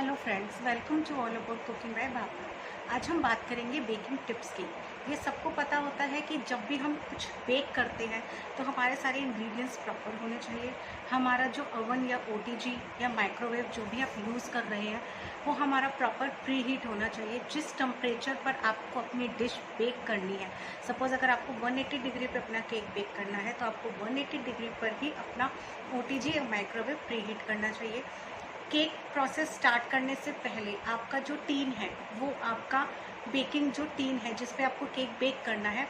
Hello friends, welcome to all about cooking by Bhavna. आज हम बात करेंगे बेकिंग टिप्स की। ये सबको पता होता है कि जब भी हम कुछ बेक करते हैं तो हमारे सारे इंग्रेडिएंट्स प्रॉपर होने चाहिए। हमारा जो ओवन या ओटीजी या माइक्रोवेव जो भी आप यूज़ कर रहे हैं वो हमारा प्रॉपर प्री हीट होना चाहिए। जिस टेम्परेचर पर आपको अपनी डिश बेक करनी है, सपोज़ अगर आपको 180 डिग्री पर अपना केक बेक करना है तो आपको 180 डिग्री पर ही अपना ओटीजी या माइक्रोवेव प्री हीट करना चाहिए। केक प्रोसेस स्टार्ट करने से पहले आपका जो टीन है, वो आपका बेकिंग जो टीन है जिस पे आपको केक बेक करना है,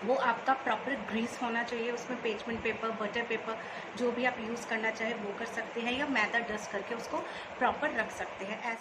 वो आपका प्रॉपर ग्रीस होना चाहिए। उसमें पेचमेंट पेपर, बटर पेपर जो भी आप यूज़ करना चाहे वो कर सकते हैं, या मैदा डस्ट करके उसको प्रॉपर रख सकते हैं।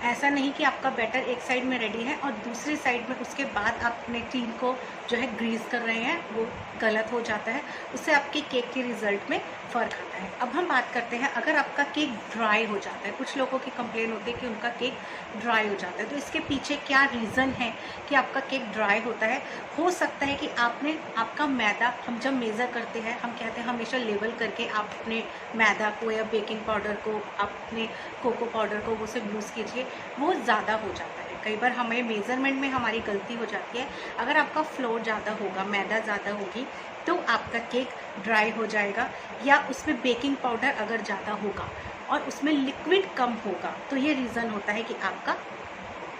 ऐसा नहीं कि आपका बैटर एक साइड में रेडी है और दूसरी साइड में उसके बाद आप अपने टीन को जो है ग्रीस कर रहे हैं, वो गलत हो जाता है। उससे आपके केक के रिज़ल्ट में फ़र्क आता है। अब हम बात करते हैं, अगर आपका केक ड्राई हो जाता है, कुछ लोगों की कंप्लेन होती है कि उनका केक ड्राई हो जाता है, तो इसके पीछे क्या रीज़न है कि आपका केक ड्राई होता है। हो सकता है कि आपका मैदा, हम जब मेज़र करते हैं हम कहते हैं हमेशा लेवल करके आप अपने मैदा को या बेकिंग पाउडर को, अपने कोको पाउडर को वो सब यूज़ कीजिए, वो ज़्यादा हो जाता है। कई बार हमें मेज़रमेंट में हमारी गलती हो जाती है। अगर आपका फ्लोर ज़्यादा होगा, मैदा ज़्यादा होगी, तो आपका केक ड्राई हो जाएगा। या उसमें बेकिंग पाउडर अगर ज़्यादा होगा और उसमें लिक्विड कम होगा, तो ये रीज़न होता है कि आपका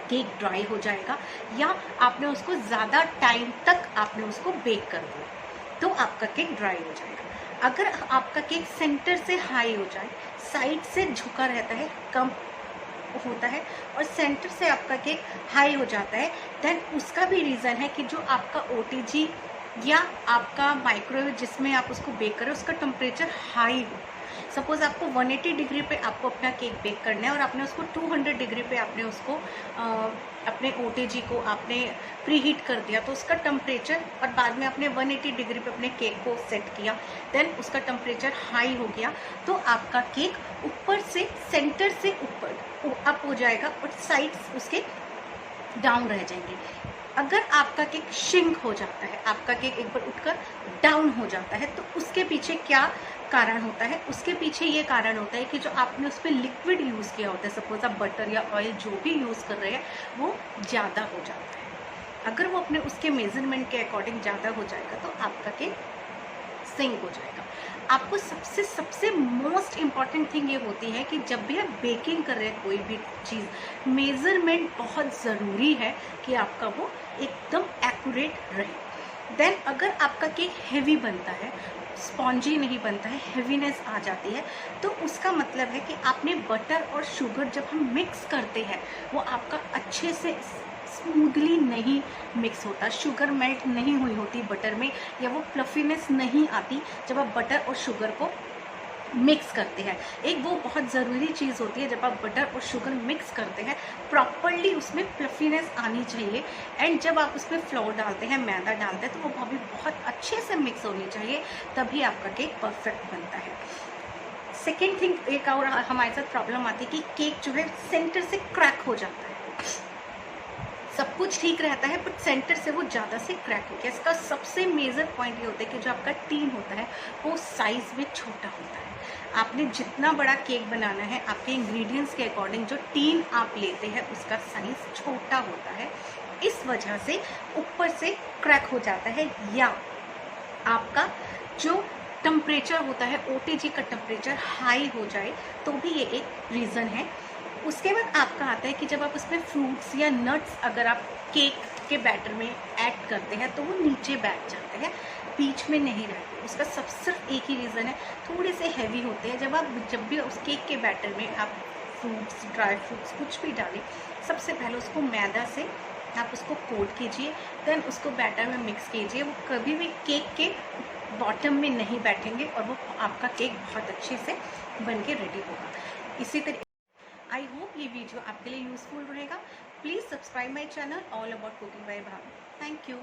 केक ड्राई हो जाएगा, या आपने उसको ज़्यादा टाइम तक आपने उसको बेक कर दिया, तो आपका केक ड्राई हो जाएगा। अगर आपका केक सेंटर से हाई हो जाए, साइड से झुका रहता है, कम होता है, और सेंटर से आपका केक हाई हो जाता है, देन उसका भी रीज़न है कि जो आपका ओटीजी या आपका माइक्रोवेव जिसमें आप उसको बेक करें उसका टेम्परेचर हाई हो। सपोज़ आपको 180 डिग्री पे आपको अपना केक बेक करना है और आपने उसको 200 डिग्री पे आपने उसको अपने ओटीजी को आपने प्री हीट कर दिया, तो उसका टेम्परेचर, और बाद में आपने 180 डिग्री पे अपने केक को सेट किया, देन उसका टेम्परेचर हाई हो गया, तो आपका केक ऊपर से, सेंटर से ऊपर अप हो जाएगा और साइड्स उसके डाउन रह जाएंगे। अगर आपका केक शिंक हो जाता है, आपका केक एक बार उठकर डाउन हो जाता है, तो उसके पीछे क्या कारण होता है? उसके पीछे ये कारण होता है कि जो आपने उस पर लिक्विड यूज़ किया होता है, सपोज आप बटर या ऑयल जो भी यूज़ कर रहे हैं, वो ज़्यादा हो जाता है। अगर वो अपने उसके मेजरमेंट के अकॉर्डिंग ज़्यादा हो जाएगा तो आपका केक सिंक हो जाएगा। आपको सबसे मोस्ट इम्पॉर्टेंट थिंग ये होती है कि जब भी आप बेकिंग कर रहे हैं कोई भी चीज़, मेज़रमेंट बहुत ज़रूरी है कि आपका वो एकदम एक्यूरेट रहे। देन अगर आपका केक हेवी बनता है, स्पॉन्जी नहीं बनता है, हेवीनेस आ जाती है, तो उसका मतलब है कि आपने बटर और शुगर जब हम मिक्स करते हैं वो आपका अच्छे से स्मूथली नहीं मिक्स होता, शुगर मेल्ट नहीं हुई होती बटर में, या वो फ्लफीनेस नहीं आती जब आप बटर और शुगर को मिक्स करते हैं। एक वो बहुत ज़रूरी चीज़ होती है, जब आप बटर और शुगर मिक्स करते हैं प्रॉपरली उसमें फ्लफीनेस आनी चाहिए, एंड जब आप उसमें फ्लोर डालते हैं, मैदा डालते हैं, तो वो भी बहुत अच्छे से मिक्स होनी चाहिए, तभी आपका केक परफेक्ट बनता है। सेकेंड थिंग, एक और हमारे साथ प्रॉब्लम आती है कि केक जो है सेंटर से क्रैक हो जाता है। सब कुछ ठीक रहता है बट सेंटर से वो ज़्यादा से क्रैक हो गया। इसका सबसे मेजर पॉइंट ये होता है कि जो आपका टीन होता है वो साइज़ में छोटा होता है। आपने जितना बड़ा केक बनाना है, आपके इंग्रेडिएंट्स के अकॉर्डिंग जो टीन आप लेते हैं उसका साइज़ छोटा होता है, इस वजह से ऊपर से क्रैक हो जाता है। या आपका जो टेम्परेचर होता है, ओटीजी का टेम्परेचर हाई हो जाए, तो भी ये एक रीज़न है। उसके बाद आपका आता है कि जब आप उसमें फ्रूट्स या नट्स अगर आप केक के बैटर में ऐड करते हैं तो वो नीचे बैठ जाते हैं, बीच में नहीं रहते। उसका सिर्फ एक ही रीज़न है, थोड़े से हैवी होते हैं। जब भी उस केक के बैटर में आप फ्रूट्स, ड्राई फ्रूट्स कुछ भी डालें, सबसे पहले उसको मैदा से आप उसको कोट कीजिए, देन उसको बैटर में मिक्स कीजिए। वो कभी भी केक के बॉटम में नहीं बैठेंगे और वो आपका केक बहुत अच्छे से बन के रेडी होगा। इसी तरह आई होप ये वीडियो आपके लिए यूज़फुल रहेगा। Please subscribe my channel all about cooking by Bhavna. Thank you.